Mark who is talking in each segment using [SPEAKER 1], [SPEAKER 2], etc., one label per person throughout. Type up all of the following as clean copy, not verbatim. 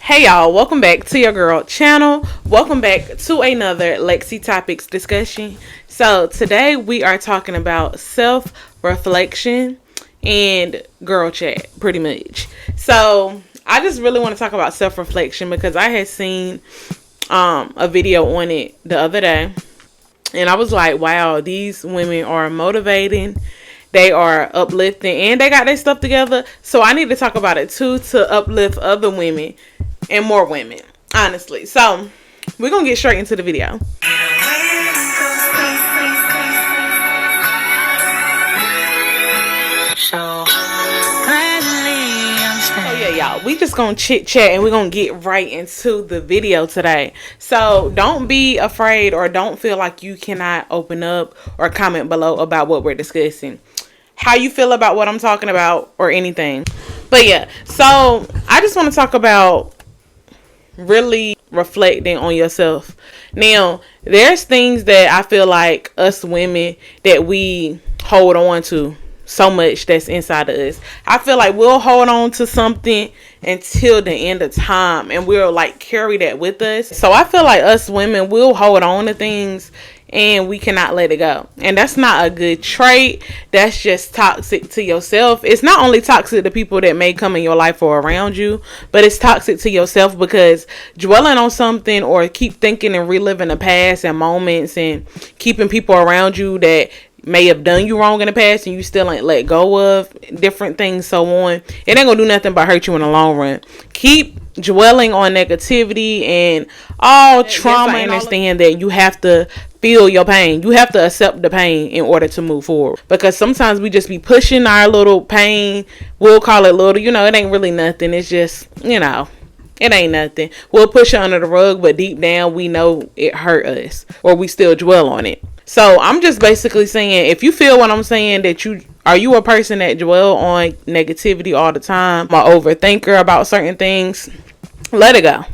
[SPEAKER 1] Hey y'all, welcome back to your girl channel. Welcome back to another Lexii topics discussion. So today we are talking about self-reflection and girl chat, pretty much. So I just really want to talk about self-reflection because I had seen a video on it the other day, and I was like, wow, these women are motivating. They are uplifting and they got their stuff together. So I need to talk about it too, to uplift other women and more women, honestly. So we're gonna get straight into the video. Y'all, we just gonna chit chat and we're gonna get right into the video today. So don't be afraid or don't feel like you cannot open up or comment below about what we're discussing, how you feel about what I'm talking about, or anything. But yeah, so I just want to talk about really reflecting on yourself. Now, there's things that I feel like us women that we hold on to so much that's inside of us. I feel like we'll hold on to something until the end of time and we'll like carry that with us. So I feel like us women will hold on to things and we cannot let it go. And that's not a good trait. That's just toxic to yourself. It's not only toxic to people that may come in your life or around you, but it's toxic to yourself because dwelling on something or keep thinking and reliving the past and moments and keeping people around you that may have done you wrong in the past and you still ain't let go of different things, so on, it ain't gonna do nothing but hurt you in the long run. Keep dwelling on negativity and all trauma. I understand that you have to feel your pain. You have to accept the pain in order to move forward, because sometimes we just be pushing our little pain. We'll call it little, it ain't really nothing. It's just, it ain't nothing. We'll push it under the rug, but deep down we know it hurt us, or we still dwell on it. So I'm just basically saying, if you feel what I'm saying, that you a person that dwell on negativity all the time, or overthinker about certain things, let it go.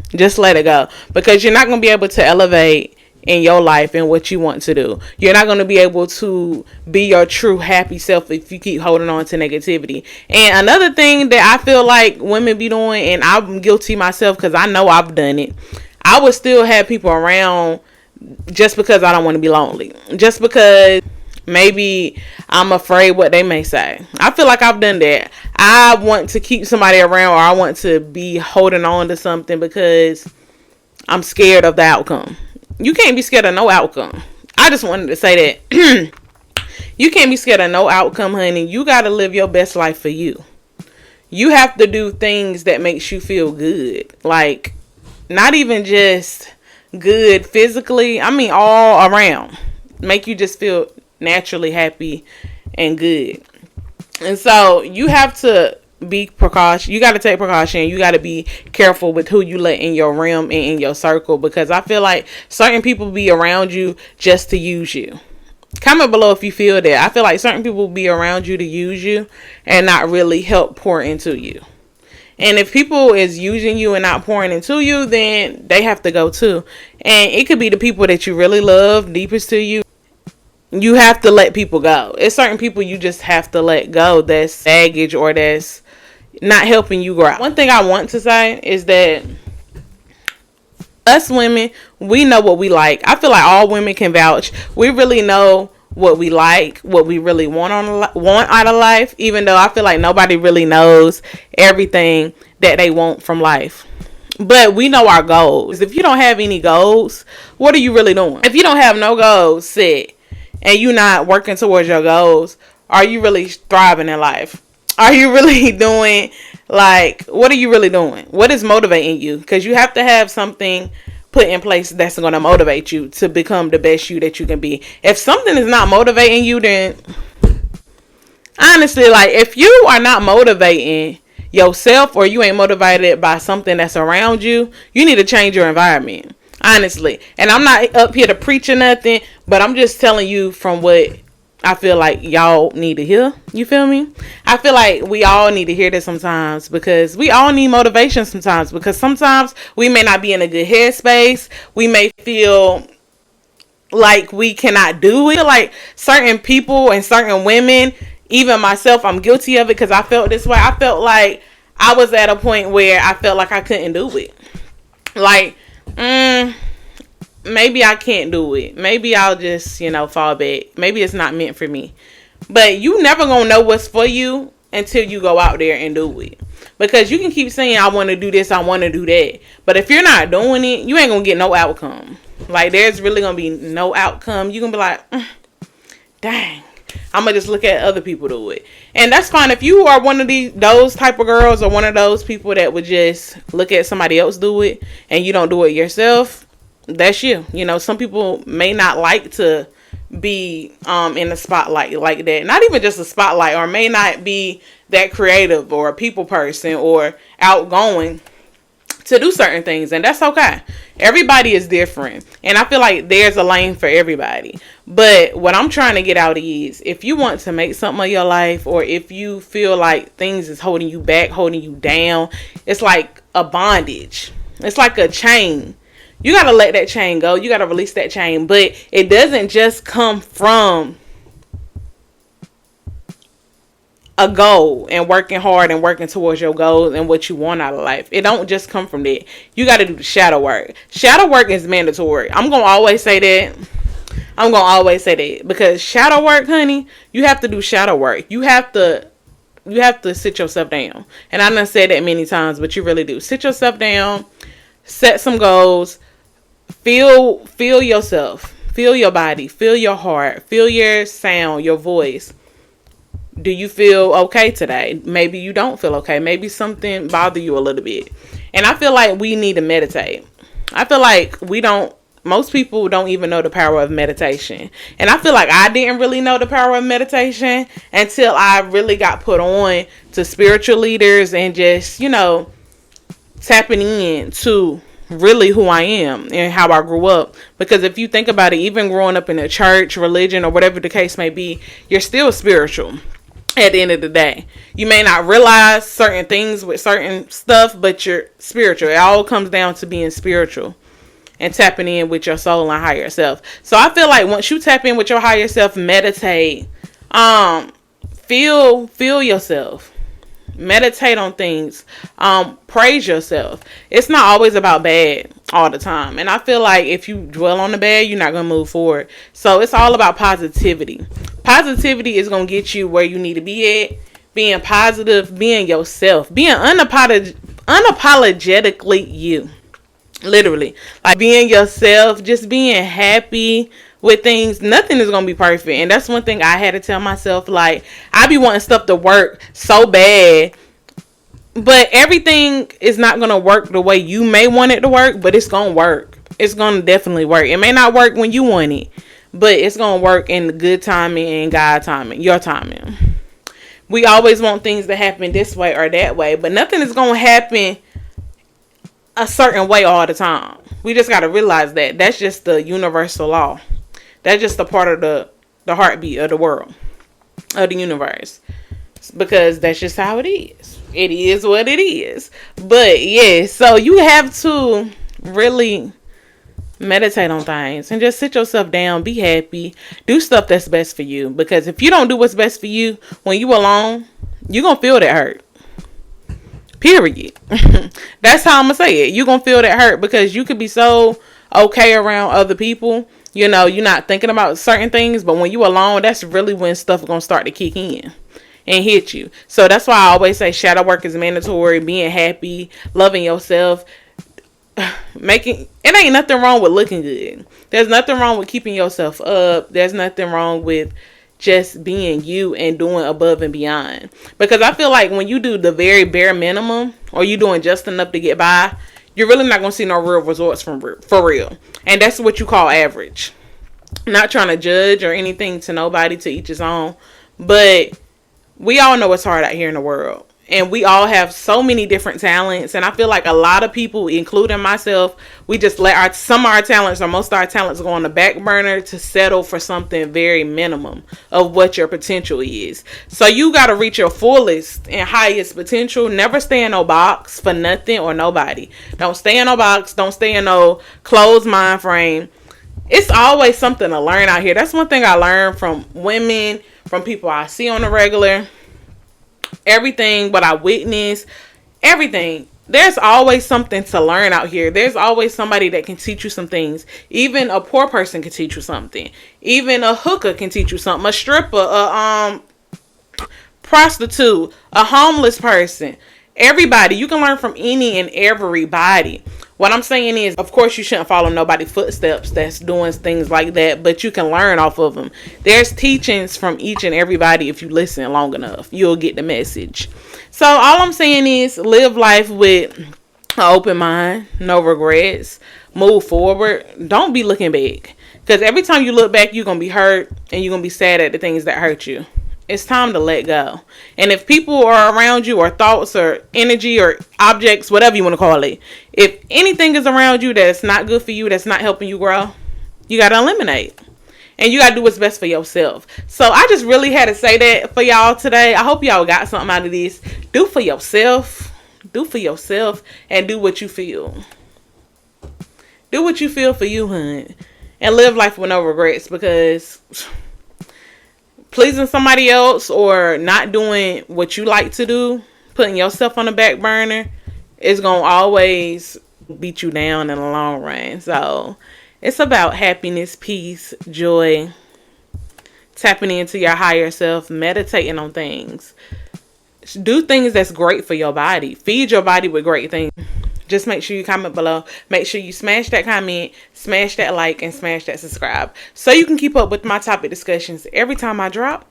[SPEAKER 1] Just let it go, because you're not going to be able to elevate in your life and what you want to do. You're not going to be able to be your true happy self if you keep holding on to negativity. And another thing that I feel like women be doing, and I'm guilty myself because I know I've done it, I would still have people around just because I don't want to be lonely, just because maybe I'm afraid what they may say. I feel like I've done that. I want to keep somebody around, or I want to be holding on to something because I'm scared of the outcome. You can't be scared of no outcome. I just wanted to say that. You can't be scared of no outcome, honey. You got to live your best life for you. You have to do things that makes you feel good. Like, not even just good physically, I mean all around, make you just feel naturally happy and good. And so you have to be precaution. You got to take precaution. You got to be careful with who you let in your realm and in your circle, because I feel like certain people be around you just to use you. Comment below if you feel that. I feel like certain people be around you to use you and not really help pour into you. And if people is using you and not pouring into you, then they have to go too. And it could be the people that you really love, deepest to you. You have to let people go. It's certain people you just have to let go that's baggage or that's not helping you grow. One thing I want to say is that us women, we know what we like. I feel like all women can vouch. We really know what we like, what we really want out of life, even though I feel like nobody really knows everything that they want from life. But we know our goals. If you don't have any goals, what are you really doing? If you don't have no goals set and you're not working towards your goals, are you really thriving in life? Are you really doing, like, what are you really doing? What is motivating you? Because you have to have something put in place that's going to motivate you to become the best you that you can be. If something is not motivating you, then honestly, like, if you are not motivating yourself or you ain't motivated by something that's around you, you need to change your environment, honestly. And I'm not up here to preach or nothing, but I'm just telling you from what I feel like y'all need to hear. You feel me? I feel like we all need to hear this sometimes, because we all need motivation sometimes, because sometimes we may not be in a good headspace. We may feel like we cannot do it. Like certain people and certain women, even myself, I'm guilty of it because I felt this way. I felt like I was at a point where I felt like I couldn't do it. Like, maybe I can't do it. Maybe I'll just, fall back. Maybe it's not meant for me. But you never gonna know what's for you until you go out there and do it. Because you can keep saying, I want to do this, I want to do that. But if you're not doing it, you ain't gonna get no outcome. Like, there's really gonna be no outcome. You're gonna be like, dang, I'm gonna just look at other people do it. And that's fine. If you are one of those type of girls, or one of those people that would just look at somebody else do it and you don't do it yourself, that's you. Some people may not like to be in the spotlight like that. Not even just a spotlight, or may not be that creative or a people person or outgoing to do certain things, and that's okay. Everybody is different, and I feel like there's a lane for everybody. But what I'm trying to get out is, if you want to make something of your life, or if you feel like things is holding you back, holding you down, it's like a bondage. It's like a chain. You got to let that chain go. You got to release that chain. But it doesn't just come from a goal and working hard and working towards your goals and what you want out of life. It don't just come from that. You got to do the shadow work. Shadow work is mandatory. I'm going to always say that. Because shadow work, honey, you have to do shadow work. You have to sit yourself down. And I done said that many times, but you really do. Sit yourself down. Set some goals. Feel yourself. Feel your body. Feel your heart. Feel your sound, your voice. Do you feel okay today? Maybe you don't feel okay. Maybe something bothers you a little bit. And I feel like we need to meditate. I feel like most people don't even know the power of meditation. And I feel like I didn't really know the power of meditation until I really got put on to spiritual leaders and just, tapping in to really who I am and how I grew up. Because if you think about it, even growing up in a church, religion, or whatever the case may be, you're still spiritual. At the end of the day, you may not realize certain things with certain stuff, but you're spiritual. It all comes down to being spiritual and tapping in with your soul and higher self. So I feel like once you tap in with your higher self, meditate, feel yourself, meditate on things, praise yourself. It's not always about bad all the time. And I feel like if you dwell on the bad, you're not going to move forward. So it's all about positivity. Positivity is going to get you where you need to be at. Being positive, being yourself, being unapologetically you. Literally. Like being yourself, just being happy with things. Nothing is going to be perfect. And that's one thing I had to tell myself. Like, I be wanting stuff to work so bad. But everything is not going to work the way you may want it to work. But it's going to work. It's going to definitely work. It may not work when you want it. But it's going to work in the good timing and God timing. Your timing. We always want things to happen this way or that way. But nothing is going to happen a certain way all the time. We just got to realize that. That's just the universal law. That's just a part of the heartbeat of the world. Of the universe. Because that's just how it is. It is what it is. But yeah, so you have to really meditate on things and just sit yourself down, be happy, do stuff that's best for you. Because if you don't do what's best for you when you alone, you're going to feel that hurt. Period. That's how I'm going to say it. You're going to feel that hurt because you could be so okay around other people. You're not thinking about certain things, but when you alone, that's really when stuff is going to start to kick in and hit you. So that's why I always say shadow work is mandatory, being happy, loving yourself. It ain't nothing wrong with looking good. There's nothing wrong with keeping yourself up. There's nothing wrong with just being you and doing above and beyond. Because I feel like when you do the very bare minimum, or you doing just enough to get by, you're really not going to see no real results for real. And that's what you call average. Not trying to judge or anything to nobody, to each his own. But we all know it's hard out here in the world. And we all have so many different talents. And I feel like a lot of people, including myself, we just let some of our talents or most of our talents go on the back burner to settle for something very minimum of what your potential is. So you got to reach your fullest and highest potential. Never stay in no box for nothing or nobody. Don't stay in no box. Don't stay in no closed mind frame. It's always something to learn out here. That's one thing I learned from women, from people I see on the regular. Everything what I witness, Everything. There's always something to learn out here. There's always somebody that can teach you some things. Even a poor person can teach you something. Even a hooker can teach you something. A stripper, a prostitute, a homeless person. Everybody. You can learn from any and everybody. What I'm saying is, of course, you shouldn't follow nobody's footsteps that's doing things like that, but you can learn off of them. There's teachings from each and everybody. If you listen long enough, you'll get the message. So all I'm saying is, live life with an open mind, no regrets, move forward. Don't be looking back, because every time you look back, you're going to be hurt and you're going to be sad at the things that hurt you. It's time to let go. And if people are around you, or thoughts, or energy, or objects, whatever you want to call it, if anything is around you that's not good for you, that's not helping you grow, you got to eliminate. And you got to do what's best for yourself. So I just really had to say that for y'all today. I hope y'all got something out of this. Do for yourself. Do for yourself. And do what you feel. Do what you feel for you, hun. And live life with no regrets, because pleasing somebody else or not doing what you like to do, putting yourself on the back burner, is going to always beat you down in the long run. So it's about happiness, peace, joy, tapping into your higher self, meditating on things. Do things that's great for your body. Feed your body with great things. Just make sure you comment below. Make sure you smash that comment, smash that like, and smash that subscribe, so you can keep up with my topic discussions every time I drop.